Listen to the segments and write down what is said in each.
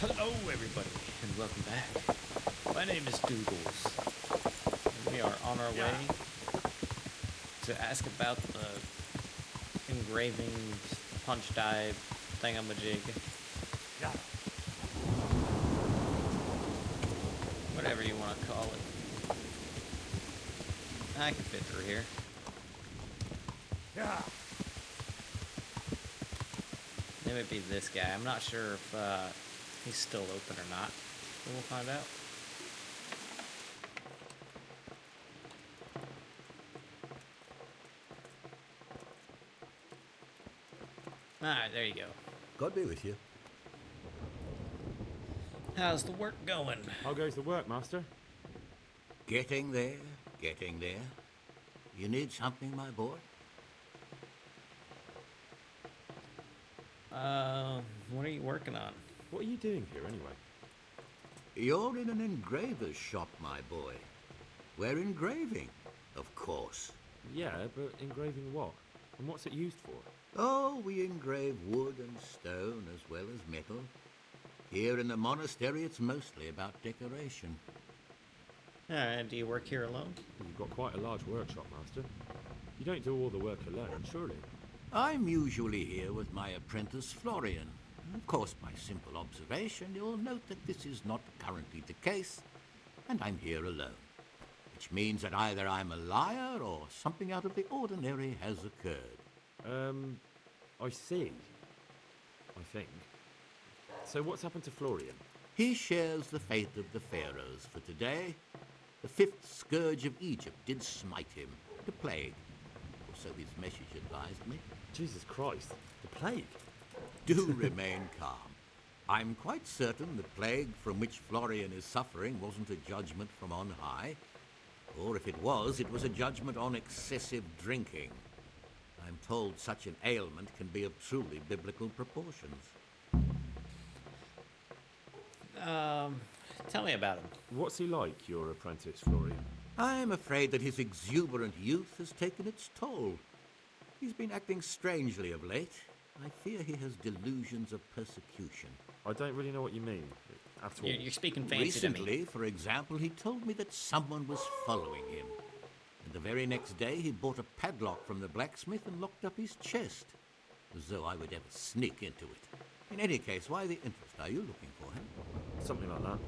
Hello, everybody, and welcome back. My name is Doodles. We are on our way to ask about the engraving punch die thingamajig. Yeah. Whatever you want to call it. I can fit through here. Yeah. It would be this guy. I'm not sure if he's still open or not. But we'll find out. Alright, there you go. God be with you. How's the work going? How goes the work, Master? Getting there, getting there. You need something, my boy? What are you working on? What are you doing here, anyway? You're in an engraver's shop, my boy. We're engraving, of course. Yeah, but engraving what? And what's it used for? Oh, we engrave wood and stone as well as metal. Here in the monastery, it's mostly about decoration. Alright, do you work here alone? You've got quite a large workshop, Master. You don't do all the work alone, surely? I'm usually here with my apprentice, Florian. Of course, by simple observation, you'll note that this is not currently the case, and I'm here alone. Which means that either I'm a liar or something out of the ordinary has occurred. I see. I think. So what's happened to Florian? He shares the fate of the pharaohs for today. The fifth scourge of Egypt did smite him, the plague. Or so his message advised me. Jesus Christ, the plague? Do remain calm. I'm quite certain the plague from which Florian is suffering wasn't a judgment from on high. Or if it was a judgment on excessive drinking. I'm told such an ailment can be of truly biblical proportions. Tell me about him. What's he like, your apprentice, Florian? I'm afraid that his exuberant youth has taken its toll. He's been acting strangely of late. I fear he has delusions of persecution. I don't really know what you mean, at all. You're speaking fancy Recently, to me. for example, he told me that someone was following him. And the very next day, he bought a padlock from the blacksmith and locked up his chest. As though I would ever sneak into it. In any case, why the interest? Are you looking for him? Something like that.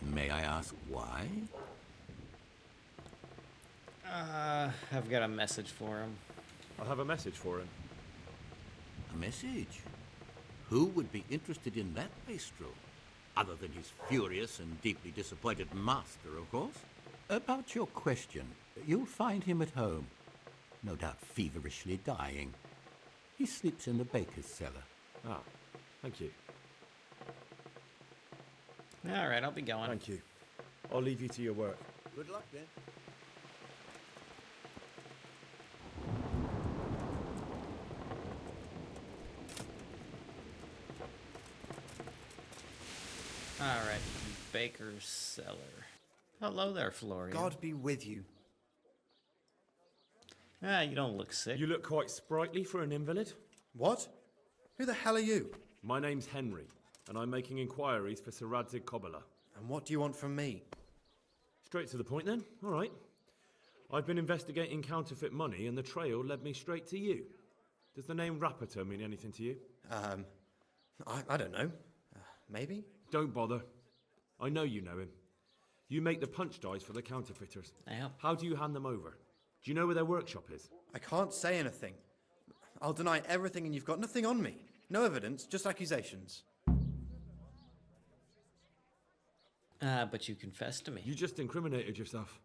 May I ask why? I've got a message for him. I'll have a message for him. A message? Who would be interested in that wastrel? Other than his furious and deeply disappointed master, of course. About your question, you'll find him at home. No doubt feverishly dying. He sleeps in the baker's cellar. Ah, thank you. Alright, I'll be going. Thank you. I'll leave you to your work. Good luck, then. Alright, baker's cellar. Hello there, Florian. God be with you. You don't look sick. You look quite sprightly for an invalid. What? Who the hell are you? My name's Henry, and I'm making inquiries for Sir Radzig Kobyla. And what do you want from me? Straight to the point then. All right. I've been investigating counterfeit money, and the trail led me straight to you. Does the name Rapiter mean anything to you? I don't know. Maybe? Don't bother. I know you know him. You make the punch dies for the counterfeiters. Yep. How do you hand them over? Do you know where their workshop is? I can't say anything. I'll deny everything and you've got nothing on me. No evidence, just accusations. But you confessed to me. You just incriminated yourself.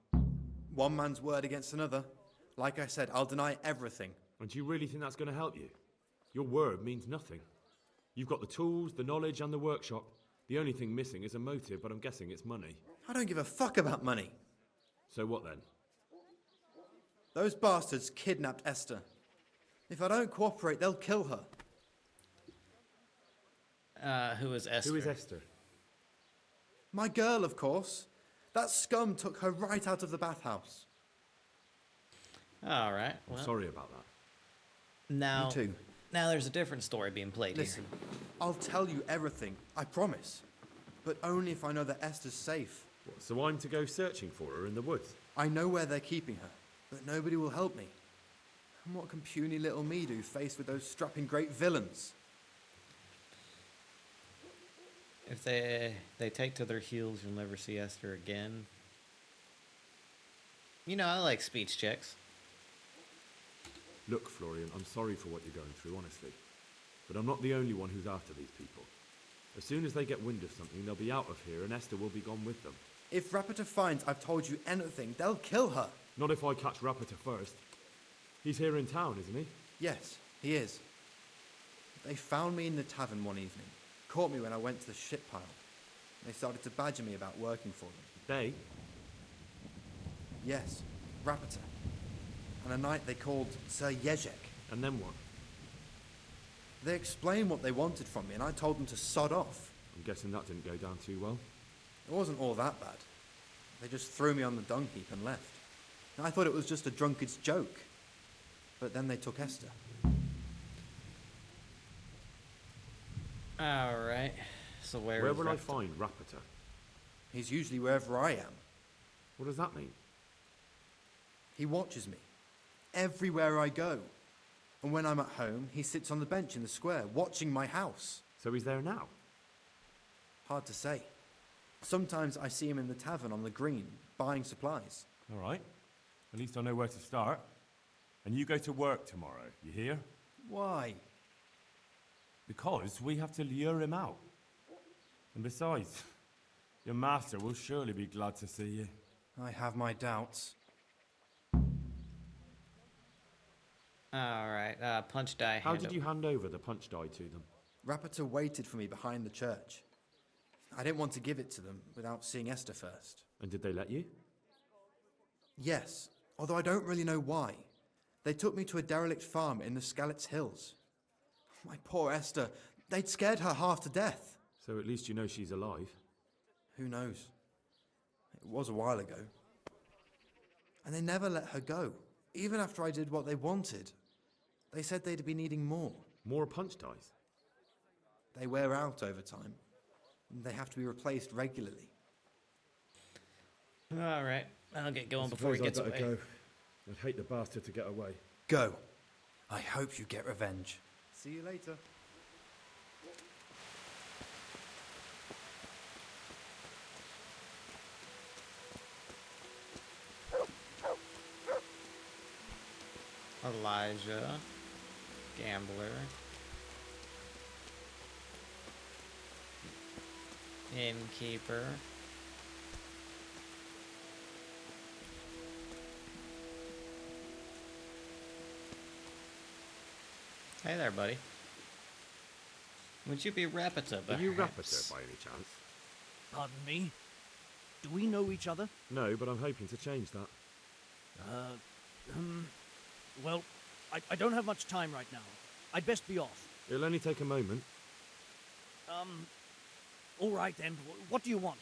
One man's word against another. Like I said, I'll deny everything. And do you really think that's going to help you? Your word means nothing. You've got the tools, the knowledge, and the workshop. The only thing missing is a motive, but I'm guessing it's money. I don't give a fuck about money. So what then? Those bastards kidnapped Esther. If I don't cooperate, they'll kill her. Who is Esther? Who is Esther? My girl, of course. That scum took her right out of the bathhouse. Alright, well. Sorry about that. Now, Me too. Now there's a different story being played Listen, here. I'll tell you everything, I promise. But only if I know that Esther's safe. What, so I'm to go searching for her in the woods? I know where they're keeping her, but nobody will help me. And what can puny little me do faced with those strapping great villains? If they take to their heels, you'll never see Esther again. You know, I like speech checks. Look, Florian, I'm sorry for what you're going through, honestly. But I'm not the only one who's after these people. As soon as they get wind of something, they'll be out of here and Esther will be gone with them. If Rapiter finds I've told you anything, they'll kill her. Not if I catch Rapiter first. He's here in town, isn't he? Yes, he is. They found me in the tavern one evening, caught me when I went to the ship pile. They started to badger me about working for them. They? Yes, Rapiter. And a knight they called Sir Jezek. And then what? They explained what they wanted from me, and I told them to sod off. I'm guessing that didn't go down too well. It wasn't all that bad. They just threw me on the dung heap and left. I thought it was just a drunkard's joke. But then they took Esther. Alright. So Where is will I Raptor? find Rapiter? He's usually wherever I am. What does that mean? He watches me. Everywhere I go. And when I'm at home, he sits on the bench in the square, watching my house. So he's there now? Hard to say. Sometimes I see him in the tavern on the green, buying supplies. All right. At least I know where to start. And you go to work tomorrow, you hear? Why? Because we have to lure him out. And besides, your master will surely be glad to see you. I have my doubts. Alright, punch die. How did you hand over the punch die to them? Rapiter waited for me behind the church. I didn't want to give it to them without seeing Esther first. And did they let you? Yes, although I don't really know why. They took me to a derelict farm in the Skalitz Hills. My poor Esther, they'd scared her half to death. So at least you know she's alive. Who knows? It was a while ago. And they never let her go, even after I did what they wanted. They said they'd be needing more. More punch dies? They wear out over time. And they have to be replaced regularly. Alright, I'll get going before he gets away. Go. I'd hate the bastard to get away. Go. I hope you get revenge. See you later. Elijah. Gambler. Innkeeper. Hey there, buddy. Would you be Rapita, Are you perhaps? Rapiter by any chance? Pardon me? Do we know each other? No, but I'm hoping to change that. Well, I don't have much time right now. I'd best be off. It'll only take a moment. All right then. What do you want?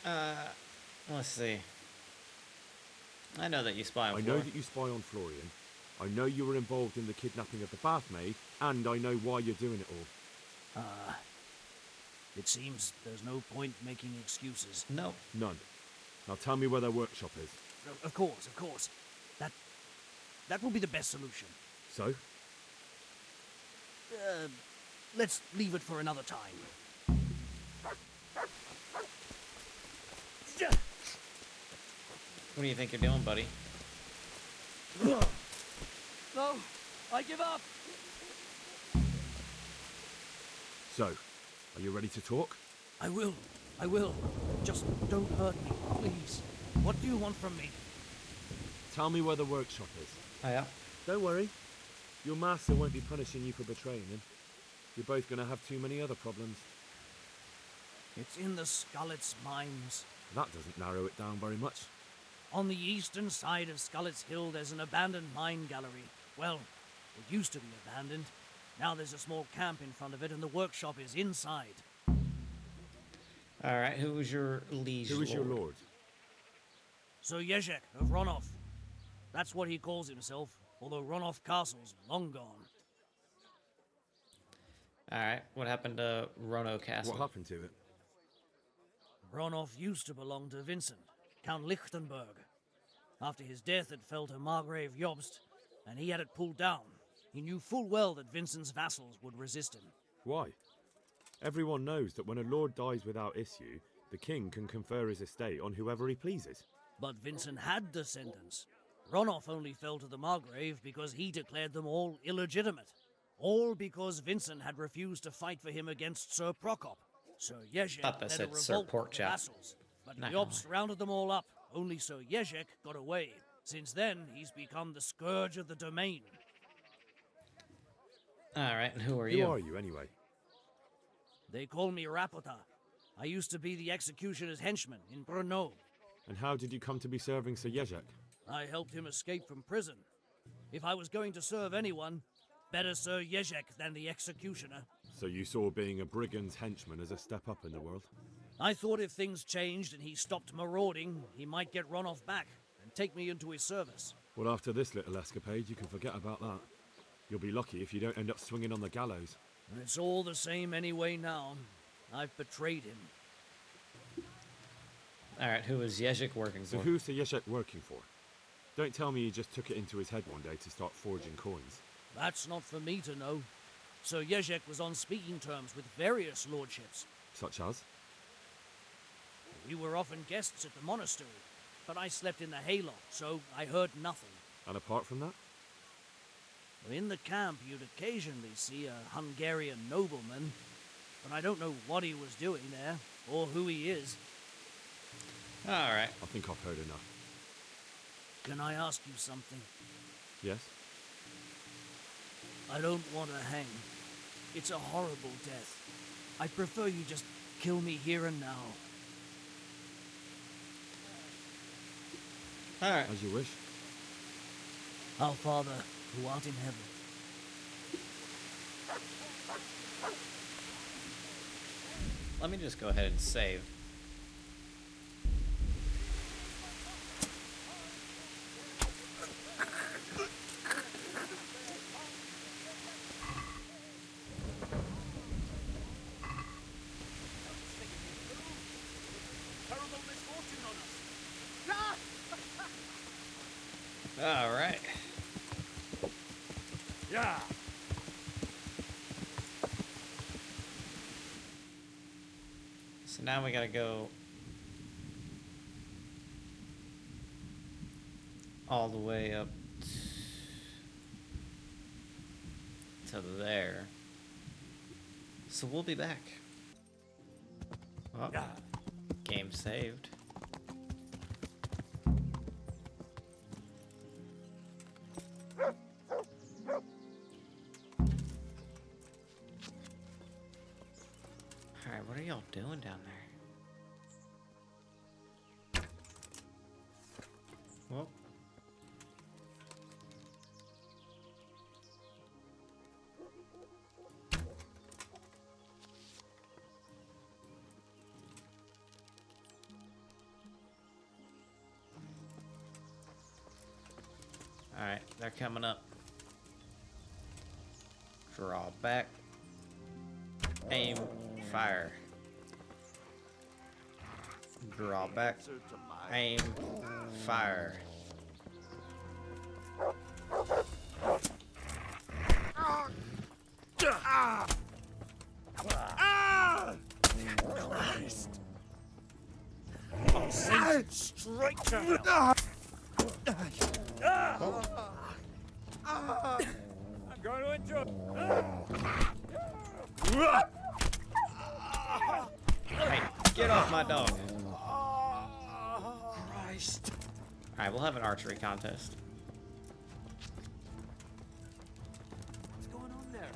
Let's see. I know that you spy on I know Flora. that you spy on Florian. I know you were involved in the kidnapping of the bathmaid, and I know why you're doing it all. It seems there's no point making excuses. No. None. Now tell me where their workshop is. Of course. That will be the best solution. So? Let's leave it for another time. What do you think you're doing, buddy? No, I give up. So, are you ready to talk? I will. Just don't hurt me, please. What do you want from me? Tell me where the workshop is. Oh, yeah? Don't worry. Your master won't be punishing you for betraying him. You're both going to have too many other problems. It's in the Skalitz mines. That doesn't narrow it down very much. On the eastern side of Skalitz Hill, there's an abandoned mine gallery. Well, it used to be abandoned. Now there's a small camp in front of it, and the workshop is inside. Alright, who was your liege Who is your lord? lord? Sir Jezek of Ronov. That's what he calls himself, although Ronoff Castle's long gone. Alright, what happened to Rono Castle? What happened to it? Ronoff used to belong to Vincent, Count Lichtenberg. After his death, it fell to Margrave Jobst, and he had it pulled down. He knew full well that Vincent's vassals would resist him. Why? Everyone knows that when a lord dies without issue, the king can confer his estate on whoever he pleases. But Vincent had descendants. Ronoff only fell to the Margrave because he declared them all illegitimate. All because Vincent had refused to fight for him against Sir Prokop. Sir Jezek Thought that led a said Sir revolt of the Porkchop. vassals, but Not Jobst rounded them all up. Only Sir Jezek got away. Since then, he's become the scourge of the domain. Alright, and who are Who you? are you, anyway? They call me Rapota. I used to be the executioner's henchman in Brno. And how did you come to be serving Sir Jezek? I helped him escape from prison. If I was going to serve anyone, better Sir Jezek than the executioner. So you saw being a brigand's henchman as a step up in the world? I thought if things changed and he stopped marauding, he might get Ronoff back and take me into his service. Well, after this little escapade, you can forget about that. You'll be lucky if you don't end up swinging on the gallows. It's all the same anyway now. I've betrayed him. Alright, who is Jezek working So for? who's Sir Jezek working for? Don't tell me he just took it into his head one day to start forging coins. That's not for me to know. Sir Jezek was on speaking terms with various lordships. Such as? We were often guests at the monastery, but I slept in the hayloft, so I heard nothing. And apart from that? In the camp, you'd occasionally see a Hungarian nobleman, but I don't know what he was doing there, or who he is. Alright. I think I've heard enough. Can I ask you something? Yes? I don't want to hang. It's a horrible death. I prefer you just kill me here and now. Alright. As you wish. Our Father, who art in heaven. Let me just go ahead and save. Alright. Yeah. So now we gotta go all the way up to there. So we'll be back. Oh, game saved. Alright, what are y'all doing down there? Well. Alright, they're coming up. Draw back. Aim. Fire. Draw back. Aim. Fire. Straight to hell. I'm going to enjoy. Hey, get off my dog. Christ. Alright, we'll have an archery contest. What's going on there?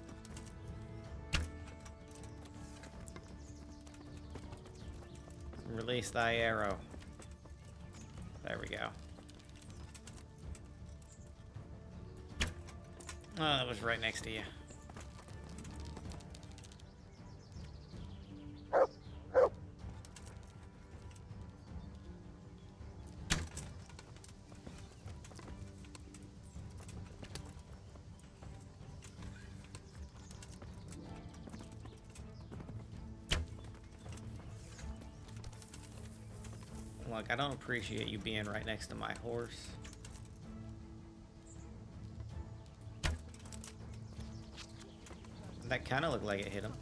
Release thy arrow. There we go. Oh, that was right next to you. Look, I don't appreciate you being right next to my horse. That kind of looked like it hit him.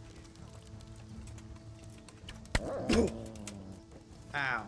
Ow.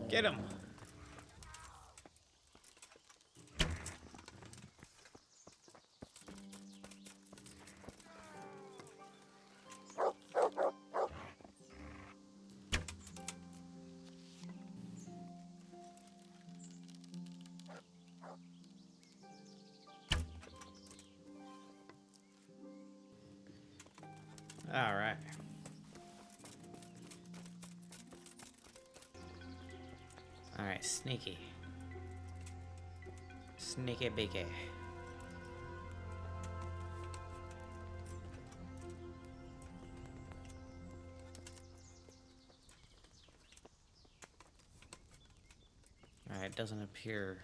Get him. All right. All right, sneaky. Sneaky beaky. All right, it doesn't appear.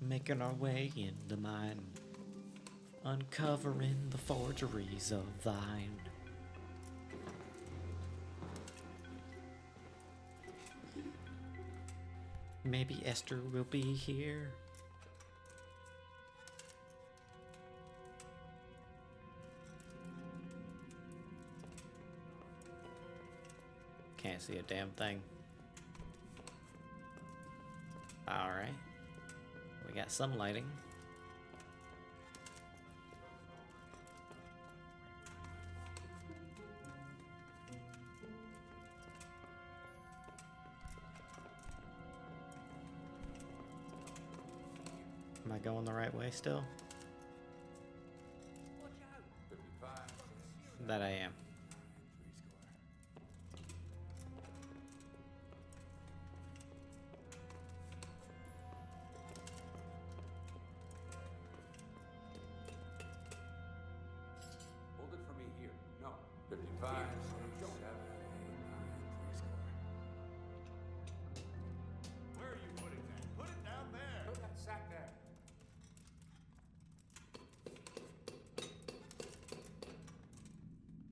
Making our way in the mine, uncovering the forgeries of thine. Maybe Esther will be here. Can't see a damn thing. All right. We got some lighting. Am I going the right way still? That I am. Hold it for me here. No. 55, 7, 8, 9, 3 square. Where are you putting that? Put it down there. Put that sack there.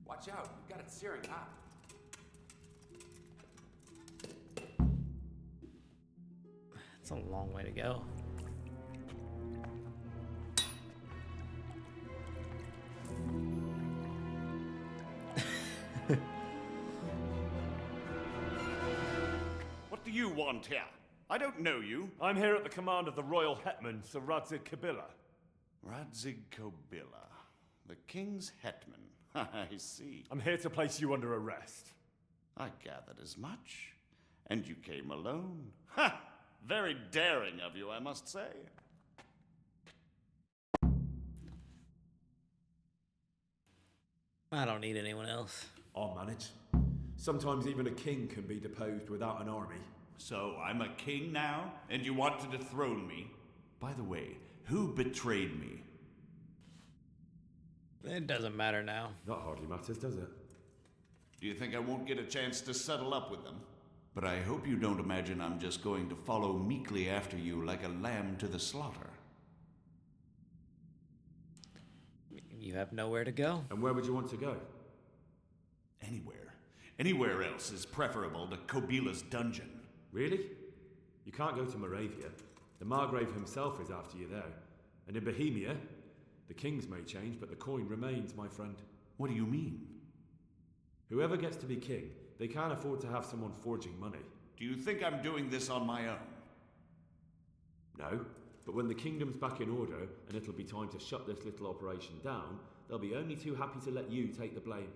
Watch out. You've got it searing hot. It's a long way to go. What do you want here? I don't know you. I'm here at the command of the royal hetman, Sir Radzig Kabila. Radzig Kobila, the king's hetman. I see. I'm here to place you under arrest. I gathered as much. And you came alone. Ha! Very daring of you, I must say. I don't need anyone else. I'll manage. Sometimes even a king can be deposed without an army. So I'm a king now, and you want to dethrone me? By the way, who betrayed me? It doesn't matter now. That hardly matters, does it? Do you think I won't get a chance to settle up with them? But I hope you don't imagine I'm just going to follow meekly after you like a lamb to the slaughter. You have nowhere to go. And where would you want to go? Anywhere. Anywhere else is preferable to Kobila's dungeon. Really? You can't go to Moravia. The Margrave himself is after you there. And in Bohemia, the kings may change, but the coin remains, my friend. What do you mean? Whoever gets to be king, they can't afford to have someone forging money. Do you think I'm doing this on my own? No, but when the kingdom's back in order, and it'll be time to shut this little operation down, they'll be only too happy to let you take the blame.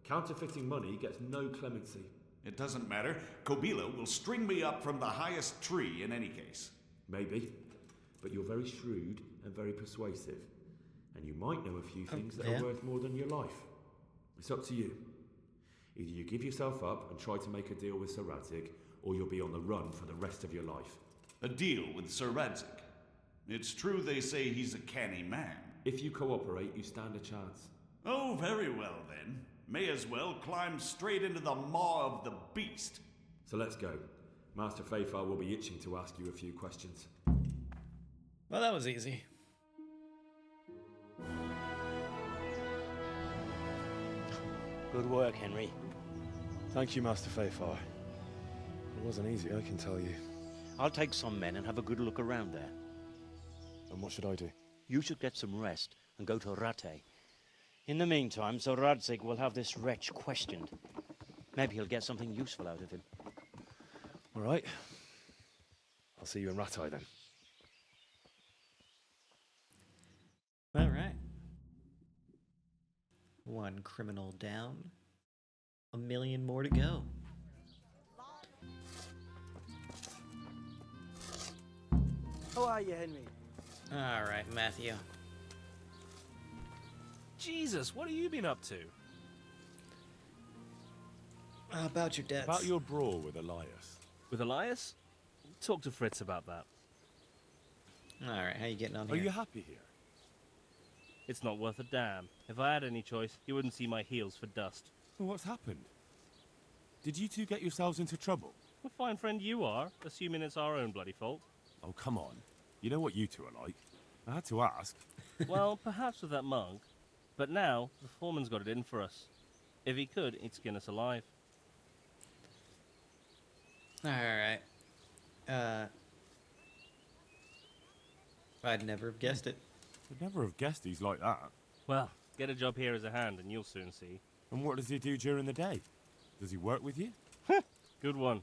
Counterfeiting money gets no clemency. It doesn't matter. Kobila will string me up from the highest tree in any case. Maybe, but you're very shrewd and very persuasive. And you might know a few things that yeah. are worth more than your life. It's up to you. Either you give yourself up and try to make a deal with Sir Radzig, or you'll be on the run for the rest of your life. A deal with Sir Radzig. It's true they say he's a canny man. If you cooperate, you stand a chance. Oh, very well then. May as well climb straight into the maw of the beast. So let's go. Master Fafar will be itching to ask you a few questions. Well, that was easy. Good work, Henry. Thank you, Master Fafar. It wasn't easy, I can tell you. I'll take some men and have a good look around there. And what should I do? You should get some rest and go to Rattay. In the meantime, Sir Radzig will have this wretch questioned. Maybe he'll get something useful out of him. All right. I'll see you in Rattay then. All right. One criminal down. 1 million more to go. How are you, Henry? All right, Matthew. Jesus, what have you been up to? About your debts. About your brawl with Elias. With Elias? Talk to Fritz about that. All right, how you getting on Are here? you happy here? It's not worth a damn. If I had any choice, you wouldn't see my heels for dust. Well, what's happened? Did you two get yourselves into trouble? A fine friend you are, assuming it's our own bloody fault. Oh, come on. You know what you two are like. I had to ask. Well, perhaps with that monk. But now, the foreman's got it in for us. If he could, he'd skin us alive. All right. I'd never have guessed it. I'd never have guessed he's like that. Well, get a job here as a hand and you'll soon see. And what does he do during the day? Does he work with you? Good one.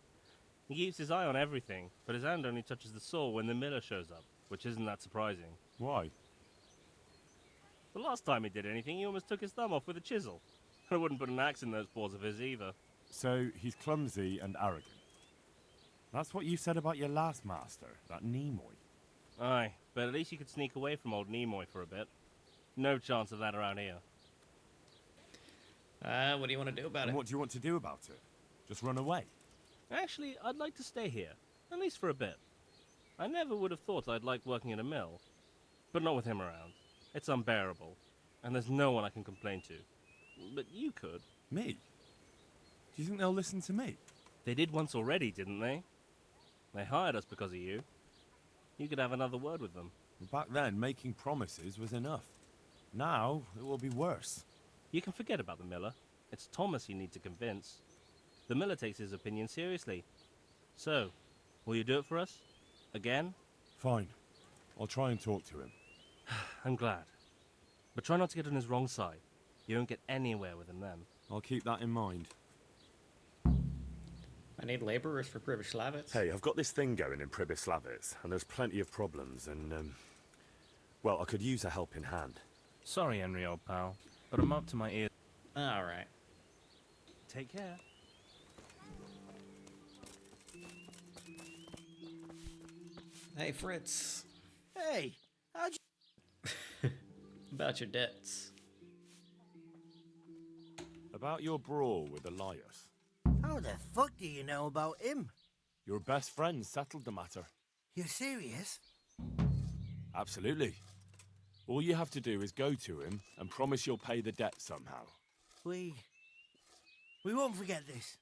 He keeps his eye on everything, but his hand only touches the saw when the miller shows up, which isn't that surprising. Why? The last time he did anything, he almost took his thumb off with a chisel. I wouldn't put an axe in those paws of his either. So he's clumsy and arrogant. That's what you said about your last master, that Nimoy. Aye, but at least you could sneak away from old Nimoy for a bit. No chance of that around here. What do you want to do about And it? what do you want to do about it? Just run away? Actually, I'd like to stay here, at least for a bit. I never would have thought I'd like working in a mill, but not with him around. It's unbearable, and there's no one I can complain to. But you could. Me? Do you think they'll listen to me? They did once already, didn't they? They hired us because of you. You could have another word with them. Back then, making promises was enough. Now, it will be worse. You can forget about the miller. It's Thomas you need to convince. The miller takes his opinion seriously. So, will you do it for us? Again? Fine. I'll try and talk to him. I'm glad. But try not to get on his wrong side. You won't get anywhere with him then. I'll keep that in mind. I need laborers for Pribyslavitz. Hey, I've got this thing going in Pribyslavitz, and there's plenty of problems, and, well, I could use a helping hand. Sorry, Henry, old pal, but I'm up to my ears. All right. Take care. Hey, Fritz. Hey, how'd you... About your debts. About your brawl with Elias. How the fuck do you know about him? Your best friend settled the matter. You're serious? Absolutely. All you have to do is go to him and promise you'll pay the debt somehow. We won't forget this.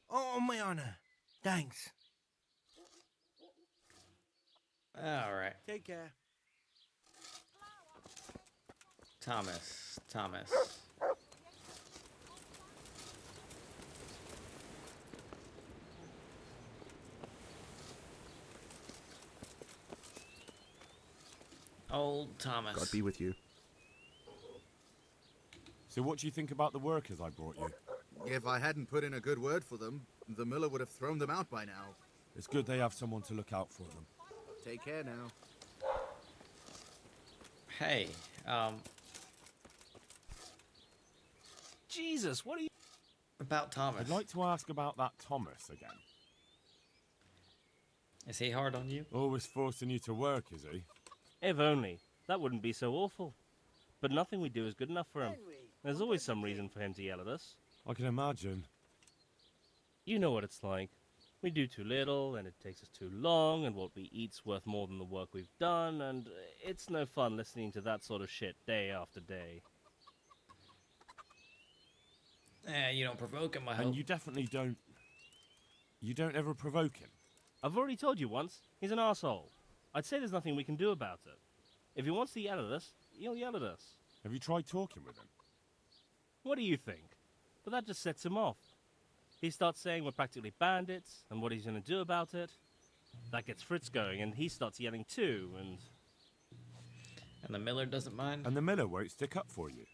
On my honor. Thanks. All right. Take care. Thomas. Old Thomas. God be with you. So what do you think about the workers I brought you? If I hadn't put in a good word for them, the miller would have thrown them out by now. It's good they have someone to look out for them. Take care now. Hey, Jesus, what are you... about Thomas. I'd like to ask about that Thomas again. Is he hard on you? Always forcing you to work, is he? If only. That wouldn't be so awful. But nothing we do is good enough for him. There's always some reason for him to yell at us. I can imagine. You know what it's like. We do too little, and it takes us too long, and what we eat's worth more than the work we've done, and it's no fun listening to that sort of shit day after day. You don't provoke him, I hope. And you definitely don't... You don't ever provoke him? I've already told you once, he's an arsehole. I'd say there's nothing we can do about it. If he wants to yell at us, he'll yell at us. Have you tried talking with him? What do you think? But that just sets him off. He starts saying we're practically bandits, and what he's going to do about it. That gets Fritz going, and he starts yelling too, and... And the miller doesn't mind? And the miller won't stick up for you.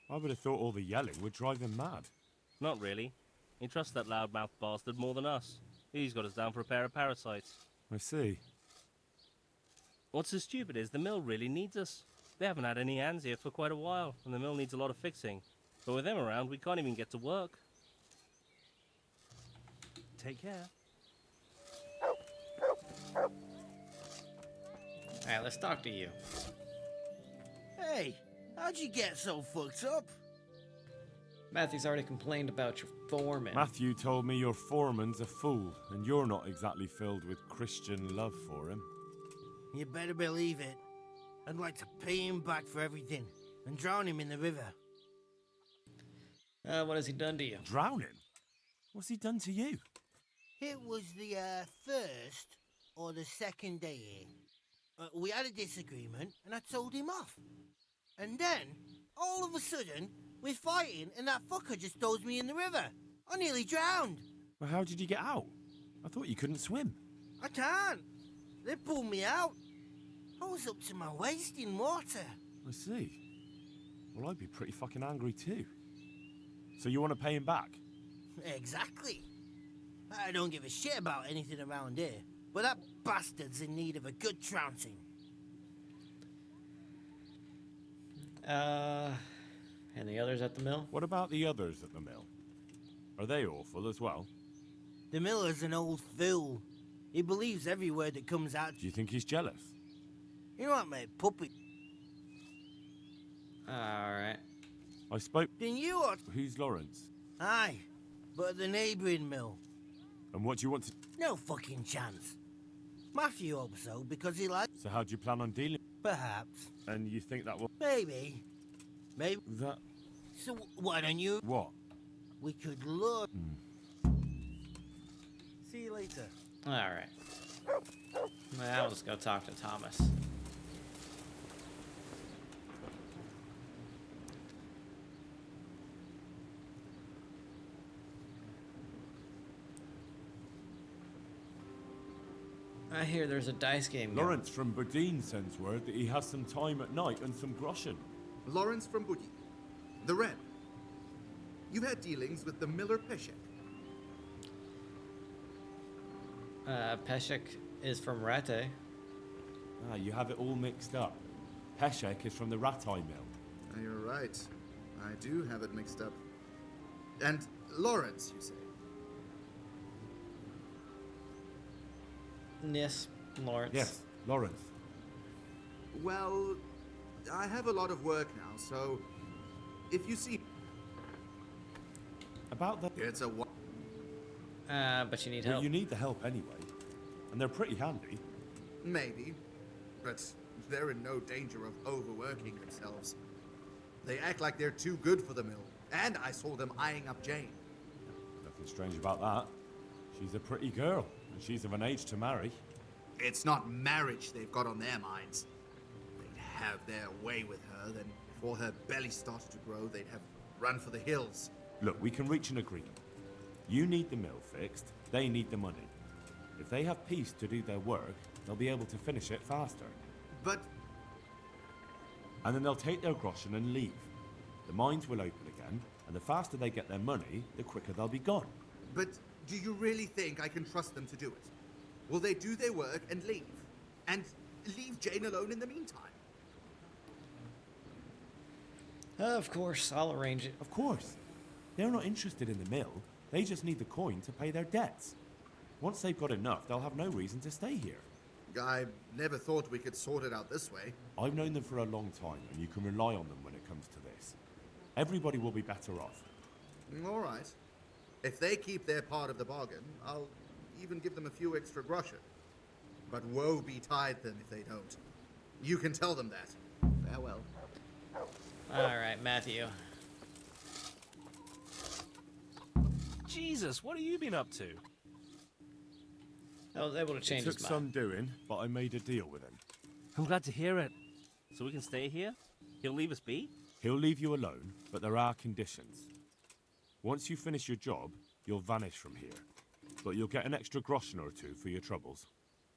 I would have thought all the yelling would drive him mad. Not really. He trusts that loudmouth bastard more than us. He's got us down for a pair of parasites. I see. What's so stupid is the mill really needs us. They haven't had any hands here for quite a while, and the mill needs a lot of fixing. But with them around, we can't even get to work. Take care. Alright, let's talk to you. Hey, how'd you get so fucked up? Matthew's already complained about your foreman. Matthew told me your foreman's a fool, and you're not exactly filled with Christian love for him. You better believe it. I'd like to pay him back for everything and drown him in the river. What has he done to you? Drown him? What's he done to you? It was the first or the second day here. We had a disagreement and I told him off. And then, all of a sudden, we're fighting and that fucker just throws me in the river. I nearly drowned. Well, how did you get out? I thought you couldn't swim. I can't. They pulled me out. I was up to my waist in water. I see. Well, I'd be pretty fucking angry too. So you want to pay him back? Exactly. I don't give a shit about anything around here, but that bastard's in need of a good trouncing. And the others at the mill? What about the others at the mill? Are they awful as well? The miller's an old fool. He believes every word that comes out. Do you think he's jealous? You know what, mate? Puppet. Alright. I spoke... Then you ought... Who's Lawrence? Aye, but at the neighbouring mill. And what do you want to... No fucking chance. Matthew hopes so, because he likes... So how do you plan on dealing... Perhaps. And you think that will... Maybe. Maybe... That... So why don't you... What? We could look... See you later. Alright. Now let's go talk to Thomas. I hear there's a dice game going. Lawrence from Bodine sends word that he has some time at night and some groschen. Lawrence from Buddy. The Red. You've had dealings with the Miller Peshek. Peshek is from Rate. Ah, you have it all mixed up. Peshek is from the Ratai mill. You're right. I do have it mixed up. And Lawrence, you say? Yes, Lawrence. Yes, Lawrence. Well, I have a lot of work now, so if you see... About the... It's a... But you need help. Well, you need the help anyway. And they're pretty handy. Maybe, but they're in no danger of overworking themselves. They act like they're too good for the mill, and I saw them eyeing up Jane. Nothing strange about that. She's a pretty girl, and she's of an age to marry. It's not marriage they've got on their minds. They'd have their way with her, then before her belly started to grow, they'd have run for the hills. Look, we can reach an agreement. You need the mill fixed, they need the money. If they have peace to do their work, they'll be able to finish it faster. But... And then they'll take their groschen and leave. The mines will open again, and the faster they get their money, the quicker they'll be gone. But do you really think I can trust them to do it? Will they do their work and leave? And leave Jane alone in the meantime? Of course, I'll arrange it. Of course. They're not interested in the mill. They just need the coin to pay their debts. Once they've got enough, they'll have no reason to stay here. I never thought we could sort it out this way. I've known them for a long time, and you can rely on them when it comes to this. Everybody will be better off. All right. If they keep their part of the bargain, I'll even give them a few extra groschen. But woe betide them if they don't. You can tell them that. Farewell. Alright, Matthew. Jesus, what have you been up to? I was able to change It took his some mind. doing, but I made a deal with him. I'm glad to hear it. So we can stay here? He'll leave us be? He'll leave you alone, but there are conditions. Once you finish your job, you'll vanish from here. But you'll get an extra groschen or two for your troubles.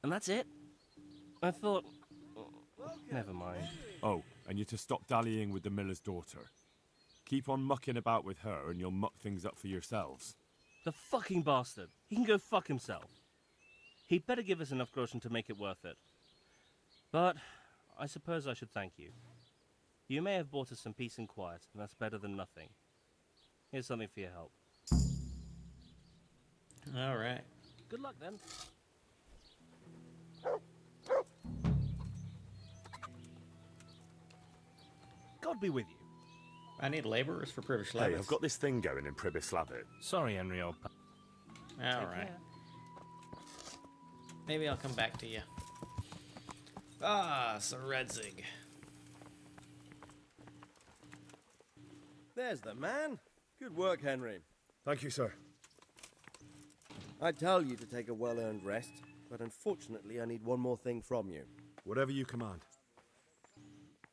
And that's it? I thought... Never mind. Oh, and you're to stop dallying with the miller's daughter. Keep on mucking about with her and you'll muck things up for yourselves. The fucking bastard. He can go fuck himself. He'd better give us enough groschen to make it worth it. But I suppose I should thank you. You may have bought us some peace and quiet, and that's better than nothing. Here's something for your help. Alright. Good luck, then. God be with you. I need laborers for Privish Hey, Levis. I've got this thing going in Pribyslavit. Sorry, Henry, old pal. Alright. Maybe I'll come back to you. Ah, Sir Redzig. There's the man. Good work, Henry. Thank you, sir. I tell you to take a well-earned rest, but unfortunately I need one more thing from you. Whatever you command.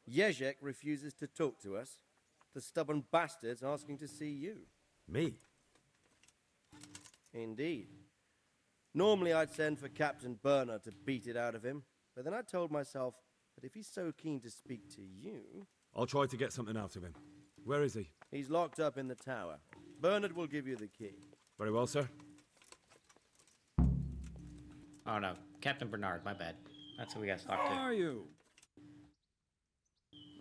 Jezek refuses to talk to us. The stubborn bastard's asking to see you. Me? Indeed. Normally I'd send for Captain Burner to beat it out of him, but then I told myself that if he's so keen to speak to you... I'll try to get something out of him. Where is he? He's locked up in the tower. Bernard will give you the key. Very well, sir. Oh no, Captain Bernard, my bad. That's who we got to talk to. Who are you?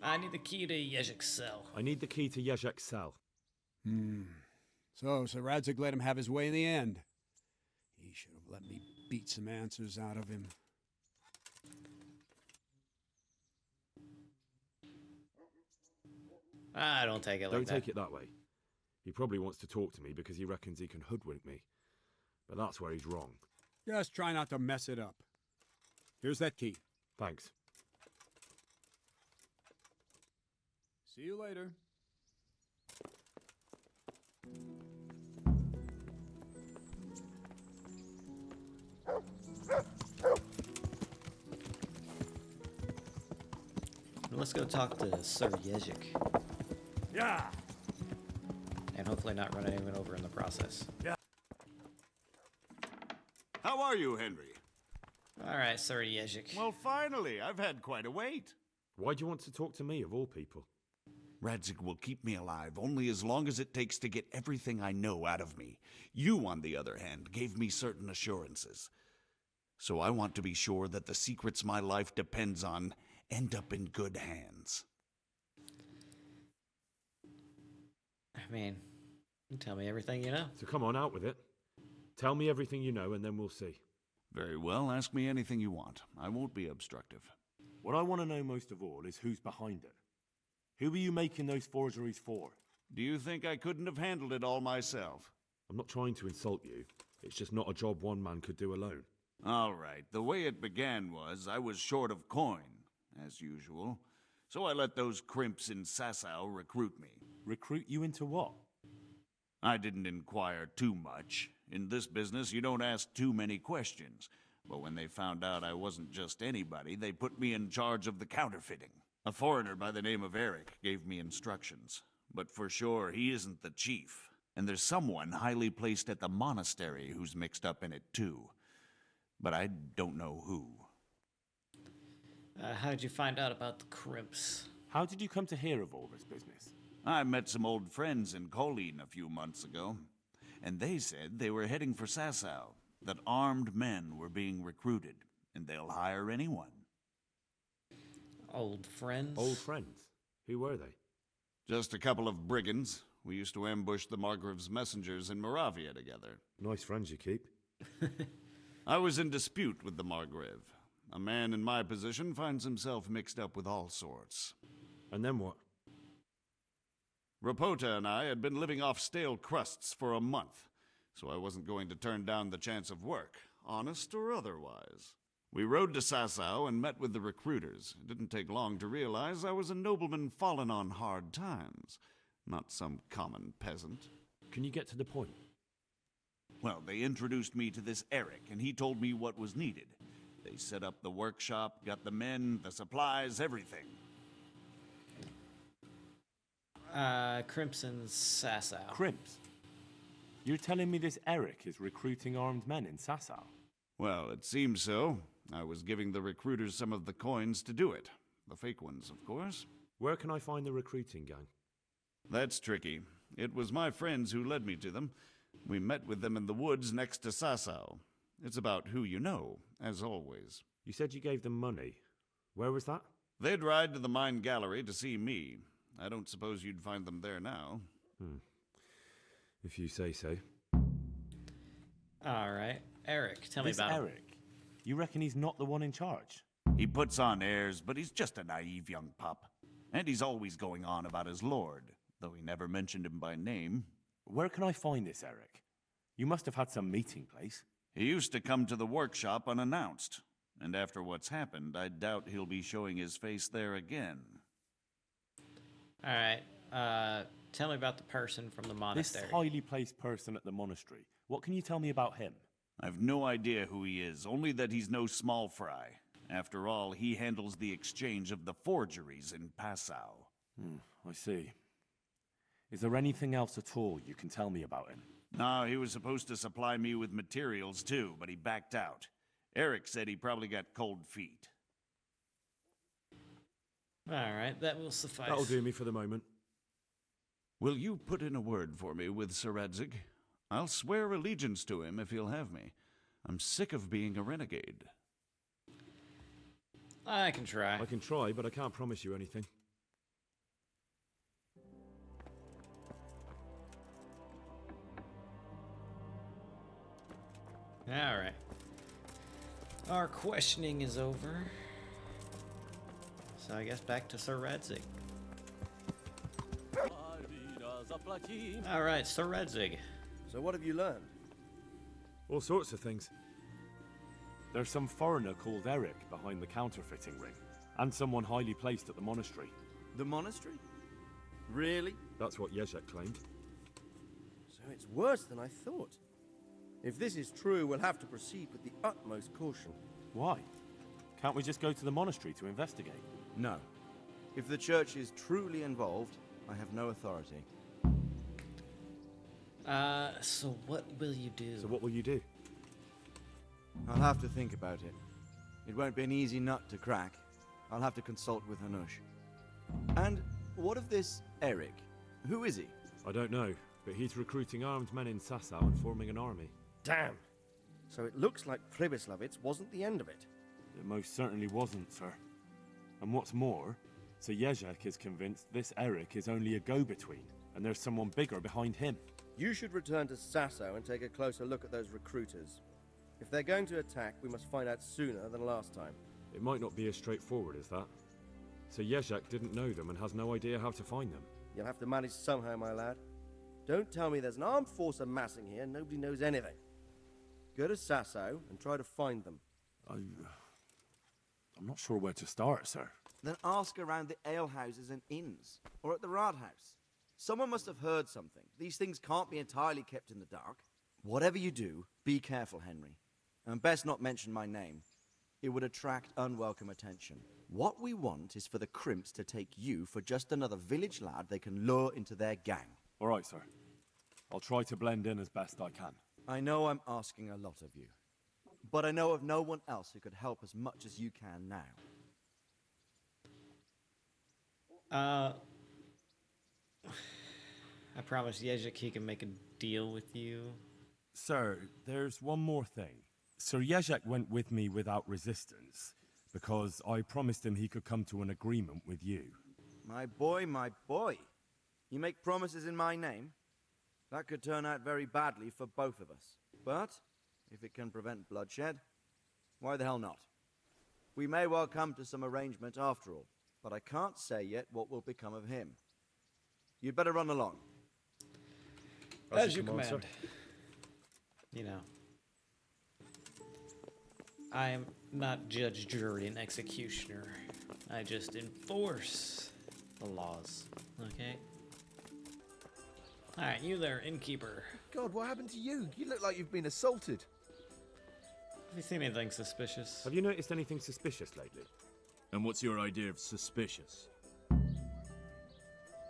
I need the key to Jezek's cell. I need the key to Jezek's cell. So Sir Radzig let him have his way in the end. He should have let me beat some answers out of him. Ah, don't take it like Don't that. take it that way. He probably wants to talk to me because he reckons he can hoodwink me. But that's where he's wrong. Just try not to mess it up. Here's that key. Thanks. See you later. Let's go talk to Sir Jezek. Yeah. And hopefully not run anyone over in the process. Yeah. How are you, Henry? Alright, Sir Jezek. Well, finally, I've had quite a wait. Why do you want to talk to me, of all people? Radzig will keep me alive only as long as it takes to get everything I know out of me. You, on the other hand, gave me certain assurances. So I want to be sure that the secrets my life depends on end up in good hands. I mean, you tell me everything you know. So come on, out with it. Tell me everything you know and then we'll see. Very well, ask me anything you want. I won't be obstructive. What I want to know most of all is who's behind it. Who are you making those forgeries for? Do you think I couldn't have handled it all myself? I'm not trying to insult you. It's just not a job one man could do alone. All right, the way it began was I was short of coin, as usual. So I let those crimps in Sasau recruit me. Recruit you into what? I didn't inquire too much. In this business, you don't ask too many questions. But when they found out I wasn't just anybody, they put me in charge of the counterfeiting. A foreigner by the name of Eric gave me instructions. But for sure, he isn't the chief. And there's someone highly placed at the monastery who's mixed up in it too. But I don't know who. How did you find out about the crimps? How did you come to hear of all this business? I met some old friends in Colleen a few months ago, and they said they were heading for Sasau, that armed men were being recruited, and they'll hire anyone. Old friends? Old friends? Who were they? Just a couple of brigands. We used to ambush the Margrave's messengers in Moravia together. Nice friends you keep. I was in dispute with the Margrave. A man in my position finds himself mixed up with all sorts. And then what? Rapota and I had been living off stale crusts for a month, so I wasn't going to turn down the chance of work, honest or otherwise. We rode to Sasau and met with the recruiters. It didn't take long to realize I was a nobleman fallen on hard times, not some common peasant. Can you get to the point? Well, they introduced me to this Eric, and he told me what was needed. They set up the workshop, got the men, the supplies, everything. Crimson Sasau. Crimps? You're telling me this Eric is recruiting armed men in Sasau? Well, it seems so. I was giving the recruiters some of the coins to do it. The fake ones, of course. Where can I find the recruiting gang? That's tricky. It was my friends who led me to them. We met with them in the woods next to Sasau. It's about who you know, as always. You said you gave them money. Where was that? They'd ride to the mine gallery to see me. I don't suppose you'd find them there now. If you say so. All right. Eric, tell me about him. Eric? You reckon he's not the one in charge? He puts on airs, but he's just a naive young pup. And he's always going on about his lord, though he never mentioned him by name. Where can I find this Eric? You must have had some meeting place. He used to come to the workshop unannounced. And after what's happened, I doubt he'll be showing his face there again. All right. Tell me about the person from the monastery. This highly placed person at the monastery. What can you tell me about him? I've no idea who he is, only that he's no small fry. After all, he handles the exchange of the forgeries in Passau. I see. Is there anything else at all you can tell me about him? No, he was supposed to supply me with materials too, but he backed out. Eric said he probably got cold feet. All right, that will suffice. That'll do me for the moment. Will you put in a word for me with Sir Radzig? I'll swear allegiance to him if he'll have me. I'm sick of being a renegade. I can try. I can try, but I can't promise you anything. All right. Our questioning is over. So I guess back to Sir Radzig. All right, Sir Radzig. So what have you learned? All sorts of things. There's some foreigner called Eric behind the counterfeiting ring, and someone highly placed at the monastery. The monastery? Really? That's what Yezhek claimed. So it's worse than I thought. If this is true, we'll have to proceed with the utmost caution. Why? Can't we just go to the monastery to investigate? No. If the church is truly involved, I have no authority. So what will you do? So what will you do? I'll have to think about it. It won't be an easy nut to crack. I'll have to consult with Hanush. And what of this Eric? Who is he? I don't know, but he's recruiting armed men in Sasau and forming an army. Damn! So it looks like Pribyslavitz wasn't the end of it. It most certainly wasn't, sir. And what's more, Sir Yezhek is convinced this Eric is only a go-between, and there's someone bigger behind him. You should return to Sasau and take a closer look at those recruiters. If they're going to attack, we must find out sooner than last time. It might not be as straightforward as that. So Yezhek didn't know them and has no idea how to find them. You'll have to manage somehow, my lad. Don't tell me there's an armed force amassing here and nobody knows anything. Go to Sasau and try to find them. I'm not sure where to start, sir. Then ask around the alehouses and inns, or at the Rathaus. Someone must have heard something. These things can't be entirely kept in the dark. Whatever you do, be careful, Henry. And best not mention my name. It would attract unwelcome attention. What we want is for the Crimps to take you for just another village lad they can lure into their gang. All right, sir. I'll try to blend in as best I can. I know I'm asking a lot of you, but I know of no one else who could help as much as you can now. I promise Yezhek he can make a deal with you. Sir, there's one more thing. Sir Yezhek went with me without resistance, because I promised him he could come to an agreement with you. My boy, my boy. You make promises in my name? That could turn out very badly for both of us. But, if it can prevent bloodshed, why the hell not? We may well come to some arrangement after all, but I can't say yet what will become of him. You'd better run along. As you command. You know, I am not judge, jury, and executioner. I just enforce the laws, okay? Alright, you there, innkeeper. God, what happened to you? You look like you've been assaulted. Have you seen anything suspicious? Have you noticed anything suspicious lately? And what's your idea of suspicious?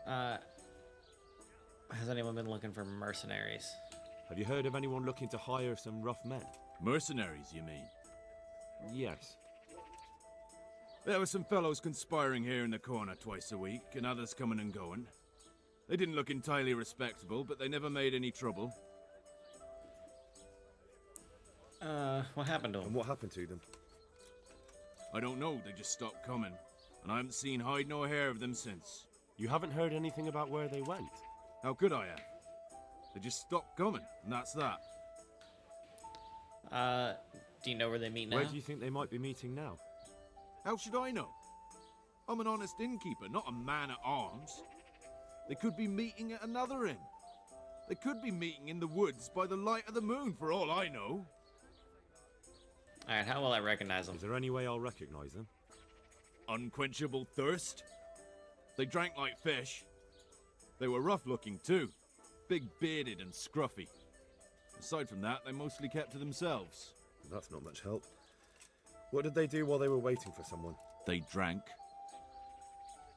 Has anyone been looking for mercenaries? Have you heard of anyone looking to hire some rough men? Mercenaries, you mean? Yes. There were some fellows conspiring here in the corner twice a week, and others coming and going. They didn't look entirely respectable, but they never made any trouble. What happened to them? And what happened to them? I don't know, they just stopped coming. And I haven't seen hide nor hair of them since. You haven't heard anything about where they went? How could I have? They just stopped coming, and that's that. Do you know where they meet now? Where do you think they might be meeting now? How should I know? I'm an honest innkeeper, not a man at arms. They could be meeting at another inn. They could be meeting in the woods by the light of the moon, for all I know. Alright, how will I recognize them? Is there any way I'll recognize them? Unquenchable thirst. They drank like fish. They were rough-looking, too. Big-bearded and scruffy. Aside from that, they mostly kept to themselves. That's not much help. What did they do while they were waiting for someone? They drank.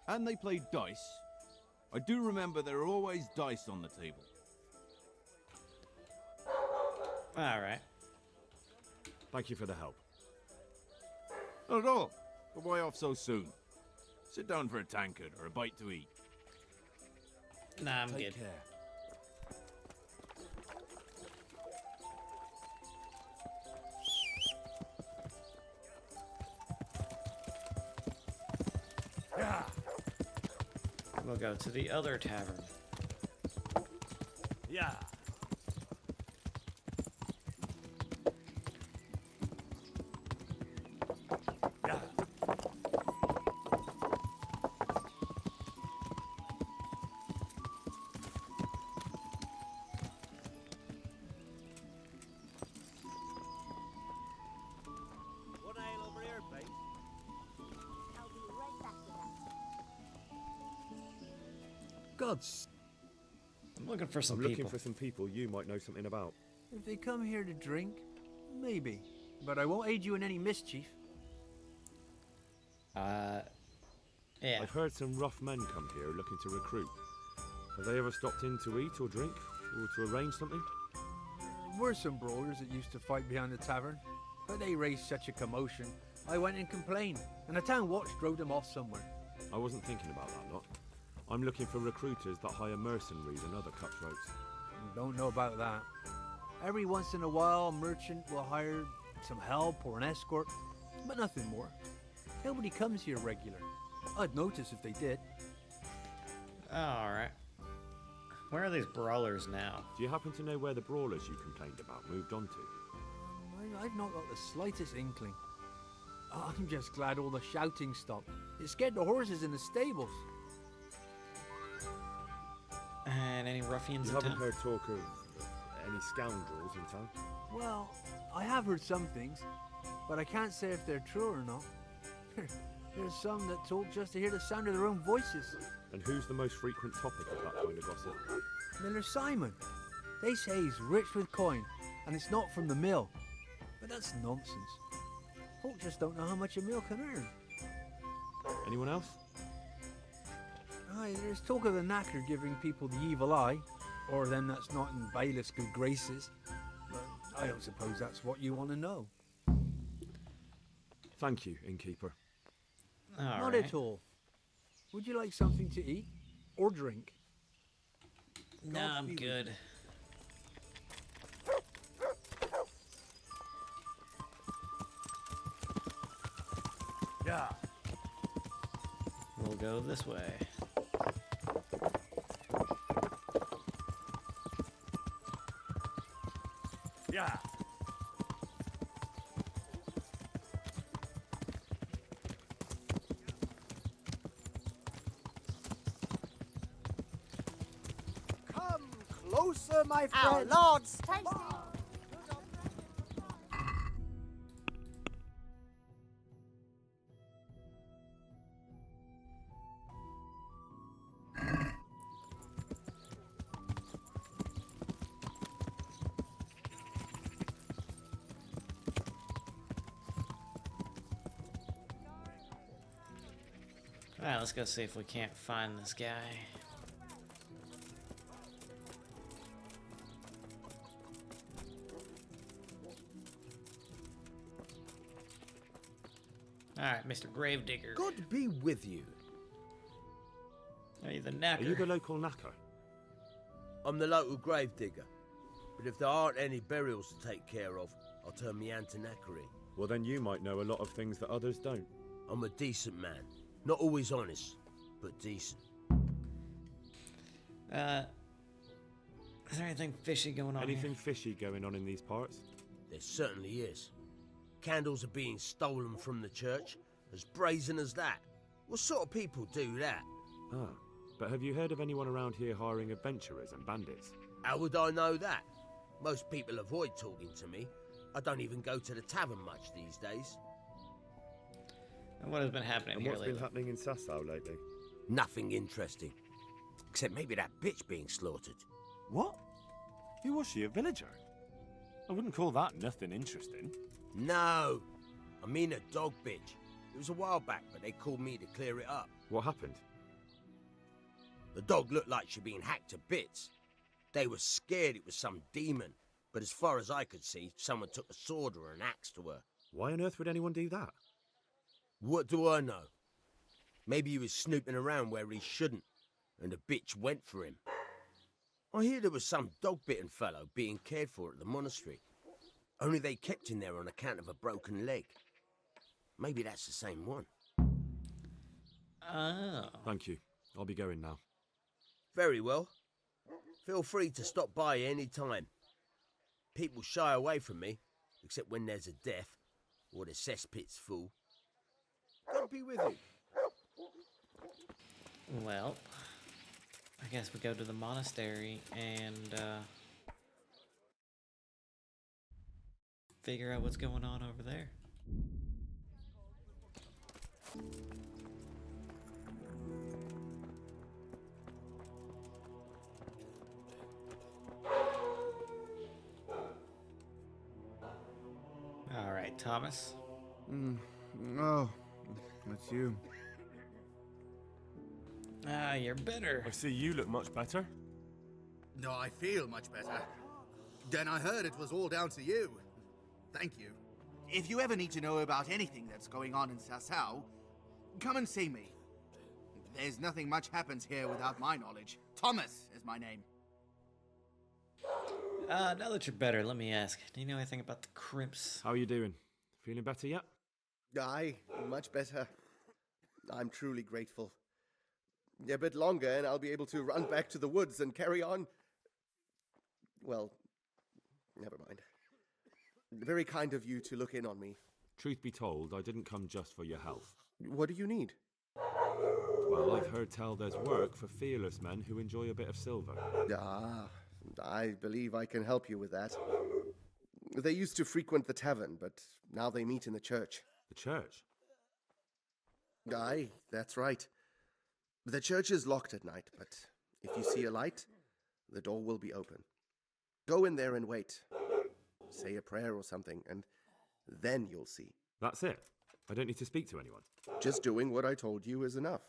And they played dice. I do remember there were always dice on the table. Alright. Thank you for the help. Not at all. But why off so soon? Sit down for a tankard or a bite to eat. Nah, I'm Take good. care. Yeah. We'll go to the other tavern. Yeah. What ale over here, please? I'll be right back with that. Gods. I'm looking for some I'm people. looking for some people you might know something about. If they come here to drink, maybe. But I won't aid you in any mischief. Yeah. I've heard some rough men come here looking to recruit. Have they ever stopped in to eat or drink? Or to arrange something? There were some brawlers that used to fight behind the tavern. But they raised such a commotion, I went and complained. And the town watch drove them off somewhere. I wasn't thinking about that lot. I'm looking for recruiters that hire mercenaries and other cutthroats. Don't know about that. Every once in a while, a merchant will hire some help or an escort, but nothing more. Nobody comes here regular. I'd notice if they did. Alright. Where are these brawlers now? Do you happen to know where the brawlers you complained about moved on to? I've not got the slightest inkling. I'm just glad all the shouting stopped. It scared the horses in the stables. And any ruffians You in haven't town? heard talk of any scoundrels in town? Well, I have heard some things, but I can't say if they're true or not. There's some that talk just to hear the sound of their own voices. And who's the most frequent topic of that kind of gossip? Miller Simon. They say he's rich with coin, and it's not from the mill. But that's nonsense. Folk just don't know how much a mill can earn. Anyone else? Aye, there's talk of the knacker giving people the evil eye, or them that's not in bailiff's good graces. But I don't suppose that's what you want to know. Thank you, innkeeper. Not at all. Would you like something to eat or drink? No, I'm good. Yeah. We'll go this way. Yeah. closer, my Our friend. Lord's tasty. Alright, let's go see if we can't find this guy. Alright, Mr. Gravedigger. God be with you. Are you the knacker? Are you the local knacker? I'm the local gravedigger. But if there aren't any burials to take care of, I'll turn me hand to knackery. Well, then you might know a lot of things that others don't. I'm a decent man. Not always honest, but decent. Is there anything fishy going on Anything here? fishy going on in these parts? There certainly is. Candles are being stolen from the church, as brazen as that. What sort of people do that? Ah, but have you heard of anyone around here hiring adventurers and bandits? How would I know that? Most people avoid talking to me. I don't even go to the tavern much these days. And what has been happening And here what's lately? been happening in Sasau lately? Nothing interesting. Except maybe that bitch being slaughtered. What? Who was she, a villager? I wouldn't call that nothing interesting. No! I mean a dog bitch. It was a while back, but they called me to clear it up. What happened? The dog looked like she'd been hacked to bits. They were scared it was some demon, but as far as I could see, someone took a sword or an axe to her. Why on earth would anyone do that? What do I know? Maybe he was snooping around where he shouldn't, and the bitch went for him. I hear there was some dog-bitten fellow being cared for at the monastery. Only they kept him there on account of a broken leg. Maybe that's the same one. Oh. Thank you. I'll be going now. Very well. Feel free to stop by any time. People shy away from me, except when there's a death, or the cesspit's full. God be with you. Well, I guess we go to the monastery and figure out what's going on over there. All right, Thomas. Oh, it's you. Ah, you're better. I see you look much better. No, I feel much better. Then I heard it was all down to you. Thank you. If you ever need to know about anything that's going on in Sasau, come and see me. There's nothing much happens here without my knowledge. Thomas is my name. Now that you're better, let me ask. Do you know anything about the crimps? How are you doing? Feeling better yet? Aye, much better. I'm truly grateful. A bit longer and I'll be able to run back to the woods and carry on. Well, never mind. Very kind of you to look in on me. Truth be told, I didn't come just for your health. What do you need? Well, I've heard tell there's work for fearless men who enjoy a bit of silver. Ah, I believe I can help you with that. They used to frequent the tavern, but now they meet in the church. The church? Aye, that's right. The church is locked at night, but if you see a light, the door will be open. Go in there and wait. Say a prayer or something, and then you'll see. That's it? I don't need to speak to anyone? Just doing what I told you is enough.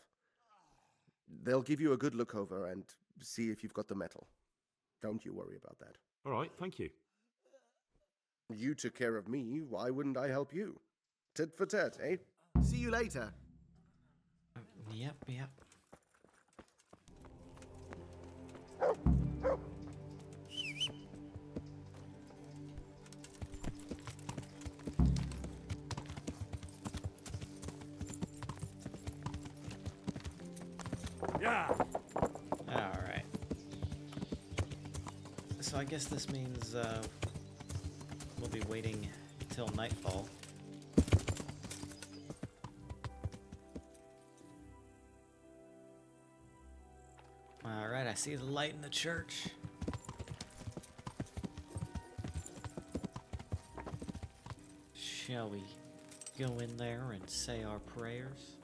They'll give you a good look over and see if you've got the metal. Don't you worry about that. All right, thank you. You took care of me, why wouldn't I help you? Tit for tat, eh? See you later. Yep. Yeah. All right. So I guess this means we'll be waiting till nightfall. All right, I see the light in the church. Shall we go in there and say our prayers?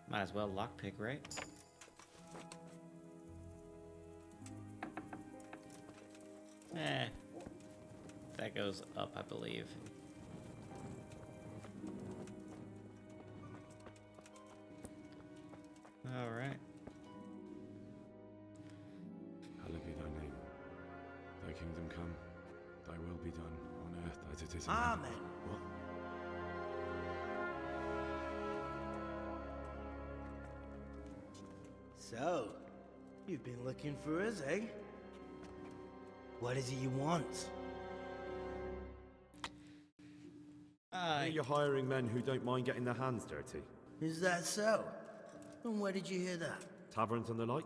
Might as well lockpick, right? That goes up, I believe. Alright. Hallowed be thy name. Thy kingdom come. Thy will be done on earth as it is in Amen. heaven. What? So, you've been looking for us, eh? What is it you want? You're hiring men who don't mind getting their hands dirty. Is that so? And where did you hear that? Taverns and the like.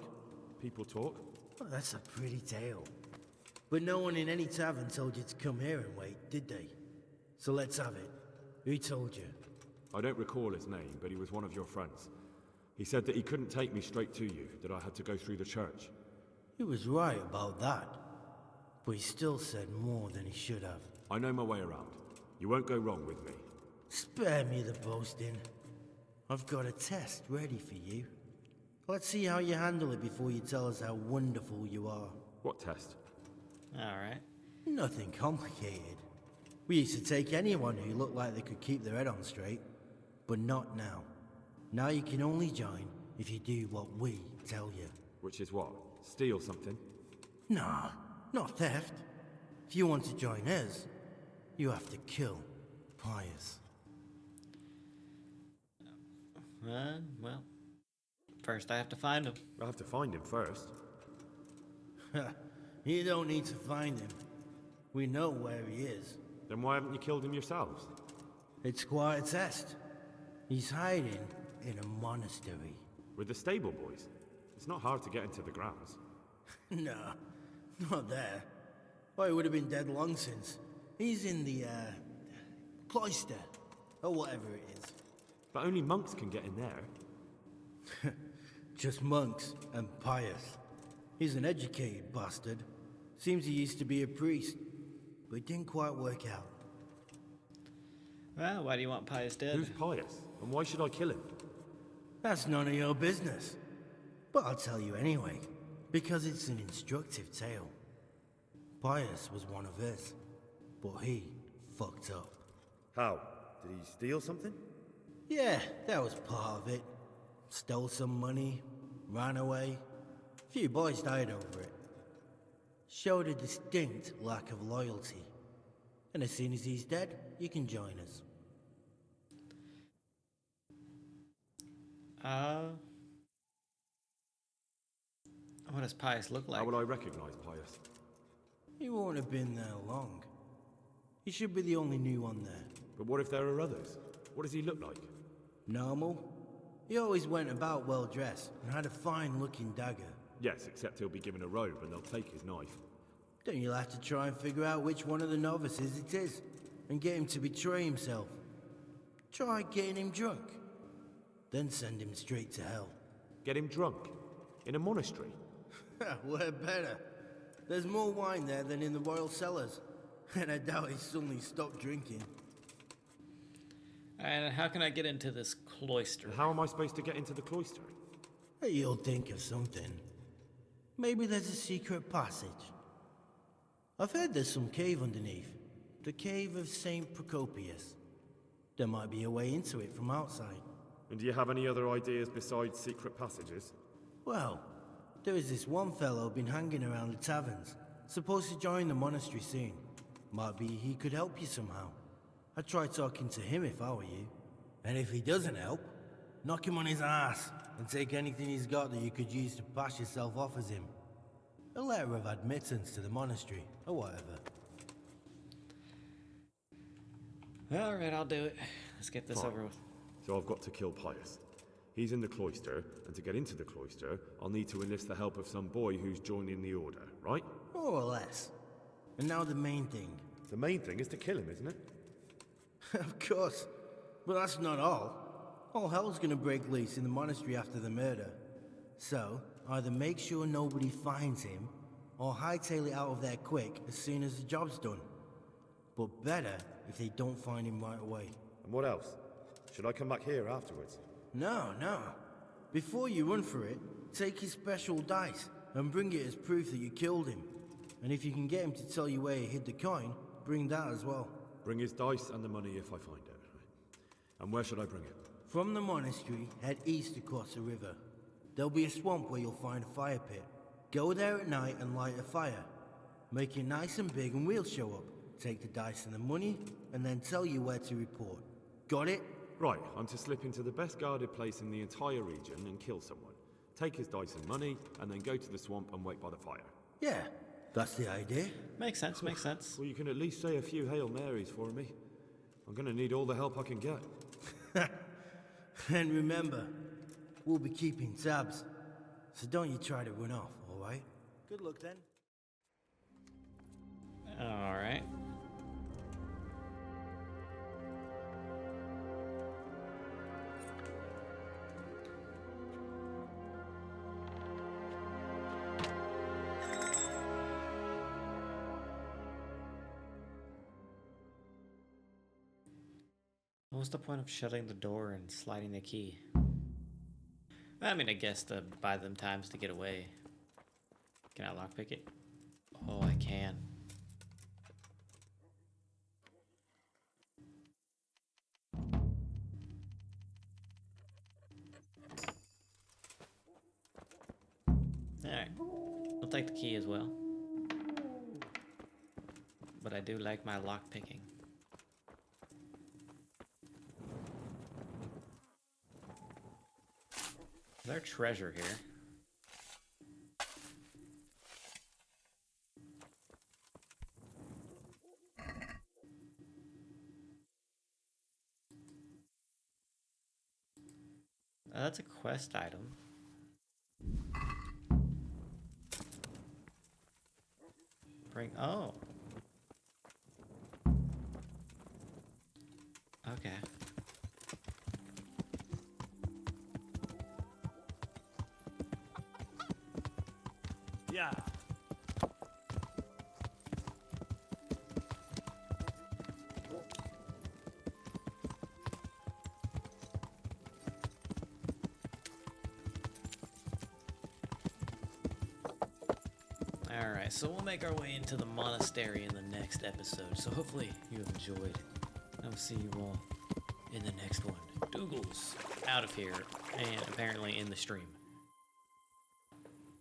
People talk. Well, that's a pretty tale. But no one in any tavern told you to come here and wait, did they? So let's have it. Who told you? I don't recall his name, but he was one of your friends. He said that he couldn't take me straight to you, that I had to go through the church. He was right about that. But he still said more than he should have. I know my way around. You won't go wrong with me. Spare me the boasting. I've got a test ready for you. Let's see how you handle it before you tell us how wonderful you are. What test? Alright. Nothing complicated. We used to take anyone who looked like they could keep their head on straight. But not now. Now you can only join if you do what we tell you. Which is what? Steal something? Nah, not theft. If you want to join us, you have to kill Pius. Well, first I have to find him. I have to find him first. You don't need to find him. We know where he is. Then why haven't you killed him yourselves? It's quite a test. He's hiding in a monastery. With the stable boys? It's not hard to get into the grounds. No, not there. Well, he would have been dead long since. He's in the, cloister, or whatever it is. But only monks can get in there. Just monks and Pius. He's an educated bastard. Seems he used to be a priest, but it didn't quite work out. Well, why do you want Pius dead? Who's Pius? And why should I kill him? That's none of your business. But I'll tell you anyway, because it's an instructive tale. Pius was one of us, but he fucked up. How? Did he steal something? Yeah, that was part of it. Stole some money, ran away. A few boys died over it. Showed a distinct lack of loyalty. And as soon as he's dead, you can join us. What does Pius look like? How would I recognize Pius? He won't have been there long. He should be the only new one there. But what if there are others? What does he look like? Normal. He always went about well dressed and had a fine looking dagger. Yes, except he'll be given a robe and they'll take his knife. Then you'll have to try and figure out which one of the novices it is and get him to betray himself. Try getting him drunk. Then send him straight to hell. Get him drunk? In a monastery? We're better. There's more wine there than in the royal cellars. And I doubt he suddenly stopped drinking. And how can I get into this cloister? And how am I supposed to get into the cloister? You'll think of something. Maybe there's a secret passage. I've heard there's some cave underneath. The cave of St. Procopius. There might be a way into it from outside. And do you have any other ideas besides secret passages? Well, there is this one fellow been hanging around the taverns. Supposed to join the monastery soon. Might be he could help you somehow. I'd try talking to him if I were you. And if he doesn't help, knock him on his ass and take anything he's got that you could use to pass yourself off as him. A letter of admittance to the monastery, or whatever. Alright, I'll do it. Let's get this Fine. over with. So I've got to kill Pius. He's in the cloister, and to get into the cloister, I'll need to enlist the help of some boy who's joining the order, right? More or less. And now the main thing. The main thing is to kill him, isn't it? Of course. But that's not all. All hell's gonna break loose in the monastery after the murder. So, either make sure nobody finds him, or hightail it out of there quick as soon as the job's done. But better if they don't find him right away. And what else? Should I come back here afterwards? No. Before you run for it, take his special dice and bring it as proof that you killed him. And if you can get him to tell you where he hid the coin, bring that as well. Bring his dice and the money if I find it. And where should I bring it? From the monastery, head east across the river. There'll be a swamp where you'll find a fire pit. Go there at night and light a fire. Make it nice and big and we'll show up. Take the dice and the money, and then tell you where to report. Got it? Right, I'm to slip into the best guarded place in the entire region and kill someone. Take his dice and money, and then go to the swamp and wait by the fire. Yeah, that's the idea. Makes sense, makes sense. Well, you can at least say a few Hail Marys for me. I'm gonna need all the help I can get. And remember, we'll be keeping tabs. So don't you try to run off, alright? Good luck then. Alright. What was the point of shutting the door and sliding the key? I mean, I guess to buy them times to get away. Can I lockpick it? Oh, I can. Alright. I'll take the key as well. But I do like my lockpicking. Is there treasure here? That's a quest item. Bring. Oh. Okay. Yeah. Alright, so we'll make our way into the monastery in the next episode. So hopefully you have enjoyed. I will see you all in the next one. Dougals out of here and apparently in the stream.